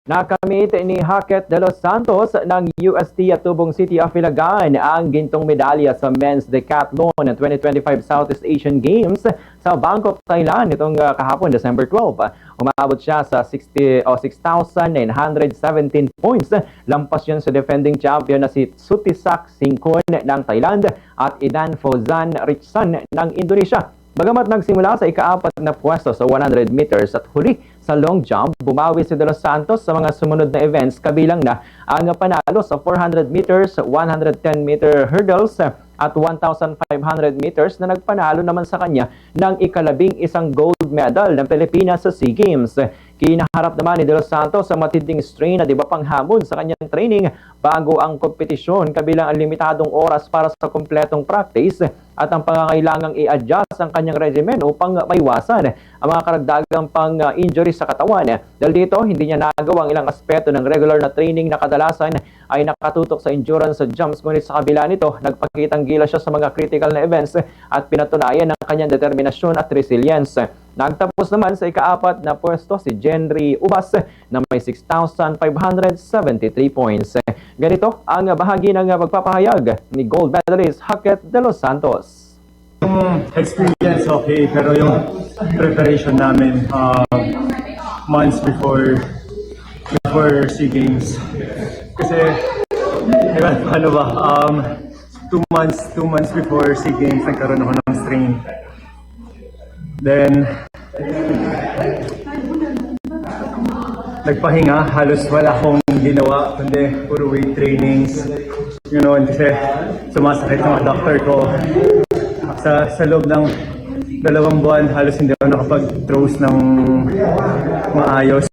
Nakamit ni Hackett de los Santos ng UST at Tubong City of Ilagan ang gintong medalya sa Men's Decathlon 2025 Southeast Asian Games sa Bangkok, Thailand nitong kahapon, December 12. Umabot siya sa 6,917 points. Lampas yan sa defending champion na si Sutisak Singkon ng Thailand at Idan Fauzan Richsan ng Indonesia. Bagamat nagsimula sa ika-4 na pwesto sa 100 meters at huli sa long jump, bumawi si De Los Santos sa mga sumunod na events kabilang na ang panalo sa 400 meters, 110 meter hurdles at 1,500 meters na nagpanalo naman sa kanya ng ika-11 gold medal ng Pilipinas sa SEA Games. Kinaharap naman ni De Los Santos sa matinding strain at iba pang hamon sa kanyang training bago ang kompetisyon, kabilang ang limitadong oras para sa kompletong practice at ang pangangailangang i-adjust ang kanyang regimen upang maiwasan ang mga karagdagang pang-injury sa katawan. Dahil dito, hindi niya nagawang ilang aspeto ng regular na training na kadalasan ay nakatutok sa endurance sa jumps, ngunit sa kabila nito, nagpakitang gila siya sa mga critical na events at pinatunayan ang kanyang determinasyon at resilience. Nagtapos naman sa ika-4 na pwesto si Jenry Ubas na may 6,573 points. Ganito ang bahagi ng pagpapahayag ni gold medalist Hackett de los Santos. Yung experience okay, pero yung preparation namin months before SEA Games. Kasi, diba, ano ba, 2 months before SEA Games, nagkaroon ako ng strain. Then, nagpahinga, halos wala akong ginawa, kundi puro weight trainings. You know, kasi sumasakit yung doctor ko. Sa loob ng 2 buwan, halos hindi ako nakapag-throws ng maayos.